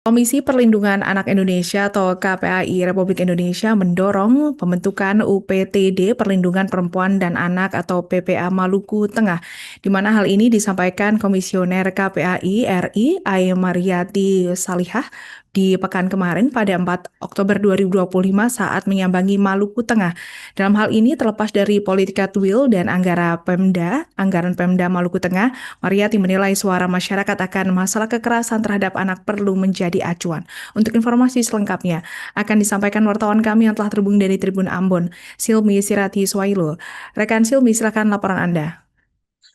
Komisi Perlindungan Anak Indonesia atau KPAI Republik Indonesia mendorong pembentukan UPTD Perlindungan Perempuan dan Anak atau PPA Maluku Tengah, di mana hal ini disampaikan Komisioner KPAI RI Mariati Salihah di pekan kemarin pada 4 Oktober 2025 saat menyambangi Maluku Tengah. Dalam hal ini terlepas dari politika Will dan anggaran Pemda Maluku Tengah, Mariati menilai suara masyarakat akan masalah kekerasan terhadap anak perlu menjadi acuan. Untuk informasi selengkapnya, akan disampaikan wartawan kami yang telah terhubung dari Tribun Ambon, Silmi Sirati Swailo. Rekan Silmi, silakan laporan Anda.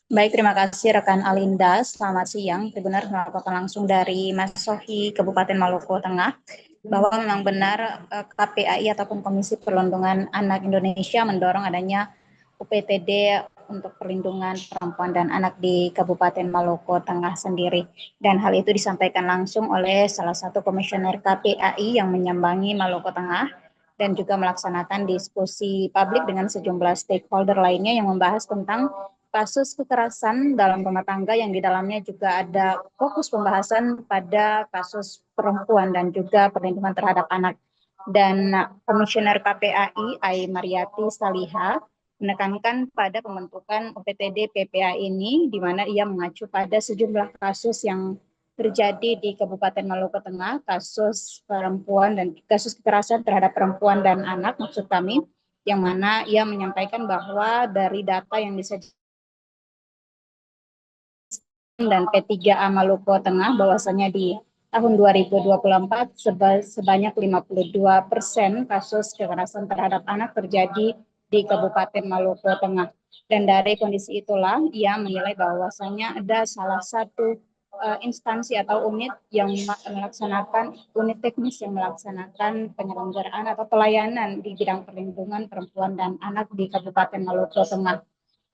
Baik, terima kasih rekan Alinda. Selamat siang. Benar melaporkan langsung dari Mas Sohi, Kabupaten Maluku Tengah, bahwa memang benar KPAI ataupun Komisi Perlindungan Anak Indonesia mendorong adanya UPTD untuk perlindungan perempuan dan anak di Kabupaten Maluku Tengah sendiri. Dan hal itu disampaikan langsung oleh salah satu komisioner KPAI yang menyambangi Maluku Tengah dan juga melaksanakan diskusi publik dengan sejumlah stakeholder lainnya yang membahas tentang kasus kekerasan dalam rumah tangga yang di dalamnya juga ada fokus pembahasan pada kasus perempuan dan juga perlindungan terhadap anak. Dan Komisioner KPAI Mariati Salihah menekankan pada pembentukan UPTD PPA ini, di mana ia mengacu pada sejumlah kasus yang terjadi di Kabupaten Maluku Tengah, kasus perempuan dan kasus kekerasan terhadap perempuan dan anak, maksud kami, yang mana ia menyampaikan bahwa dari data yang disajikan dan P3A Maluku Tengah bahwasanya di tahun 2024 sebanyak 52% kasus kekerasan terhadap anak terjadi di Kabupaten Maluku Tengah. Dan dari kondisi itulah ia menilai bahwasanya ada salah satu instansi atau unit yang melaksanakan unit teknis yang melaksanakan penyelenggaraan atau pelayanan di bidang perlindungan perempuan dan anak di Kabupaten Maluku Tengah.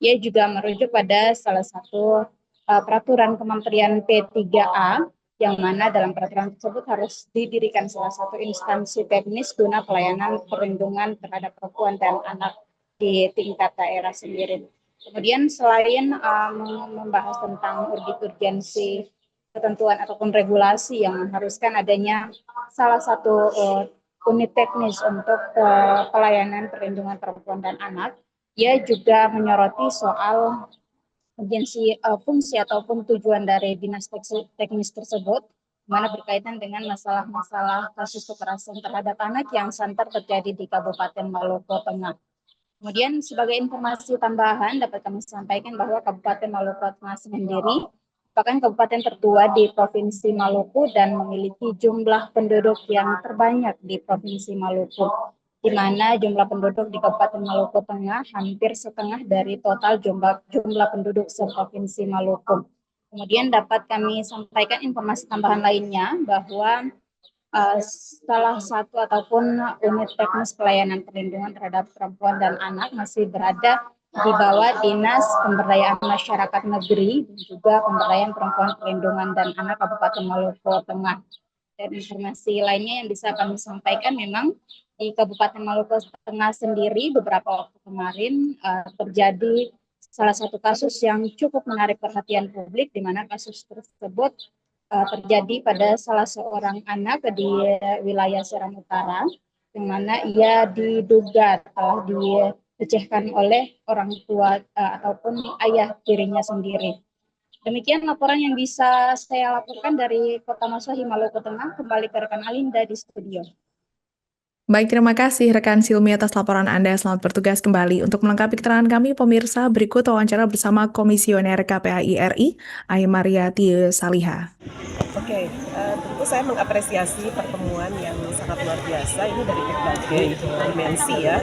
Ia juga merujuk pada salah satu peraturan Kementerian P3A yang mana dalam peraturan tersebut harus didirikan salah satu instansi teknis guna pelayanan perlindungan terhadap perempuan dan anak di tingkat daerah sendiri. Kemudian selain membahas tentang urgensi ketentuan ataupun regulasi yang mengharuskan adanya salah satu unit teknis untuk pelayanan perlindungan perempuan dan anak, ia juga menyoroti soal urgensi fungsi ataupun tujuan dari dinas teknis tersebut, mana berkaitan dengan masalah-masalah kasus kekerasan terhadap anak yang santer terjadi di Kabupaten Maluku Tengah. Kemudian sebagai informasi tambahan dapat kami sampaikan bahwa Kabupaten Maluku Tengah sendiri merupakan kabupaten tertua di Provinsi Maluku dan memiliki jumlah penduduk yang terbanyak di Provinsi Maluku, di mana jumlah penduduk di Kabupaten Maluku Tengah hampir setengah dari total jumlah penduduk seprovinsi Maluku. Kemudian dapat kami sampaikan informasi tambahan lainnya bahwa salah satu ataupun unit teknis pelayanan perlindungan terhadap perempuan dan anak masih berada di bawah Dinas Pemberdayaan Masyarakat Negeri dan juga Pemberdayaan Perempuan Perlindungan dan Anak Kabupaten Maluku Tengah. Dan informasi lainnya yang bisa kami sampaikan memang di Kabupaten Maluku Tengah sendiri beberapa waktu kemarin terjadi salah satu kasus yang cukup menarik perhatian publik, di mana kasus tersebut terjadi pada salah seorang anak di wilayah Seram Utara, yang mana ia diduga telah dilecehkan oleh orang tua ataupun ayah tirinya sendiri. Demikian laporan yang bisa saya laporkan dari Kota Maswahi, Maluku Tengah. Kembali ke rekan Alinda di studio. Baik, terima kasih rekan Silmi atas laporan Anda. Selamat bertugas kembali. Untuk melengkapi keterangan kami, pemirsa, berikut wawancara bersama Komisioner KPAI RI, Mariati Salihah. Oke, tentu saya mengapresiasi pertemuan yang sangat luar biasa ini dari berbagai dimensi ya,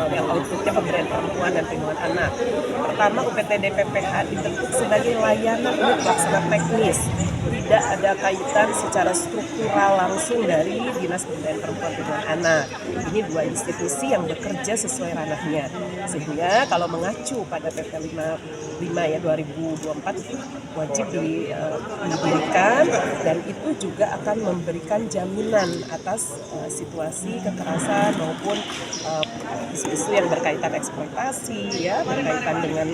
yang outputnya pemberdayaan perempuan dan perlindungan anak. Pertama, UPTD PPH dibentuk sebagai layanan unit pelaksana teknis, tidak ada kaitan secara struktural langsung dari Dinas Pemberdayaan Perempuan dan Perlindungan Anak. Ini dua institusi yang bekerja sesuai ranahnya, sehingga kalau mengacu pada PP 5 ya 2024 itu wajib didirikan, dan itu juga akan memberikan jaminan atas situasi kekerasan maupun isu-isu yang berkaitan eksploitasi ya, berkaitan dengan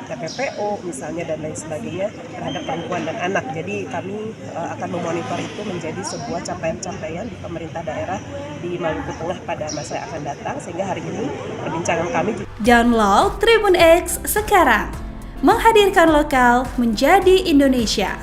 TPPO misalnya dan lain sebagainya terhadap perempuan dan anak. Jadi kami akan memonitor itu menjadi sebuah capaian-capaian di pemerintah daerah di Maluku Tengah pada masa yang akan datang, sehingga hari ini perbincangan kami juga. Download Tribun X sekarang, menghadirkan lokal menjadi Indonesia.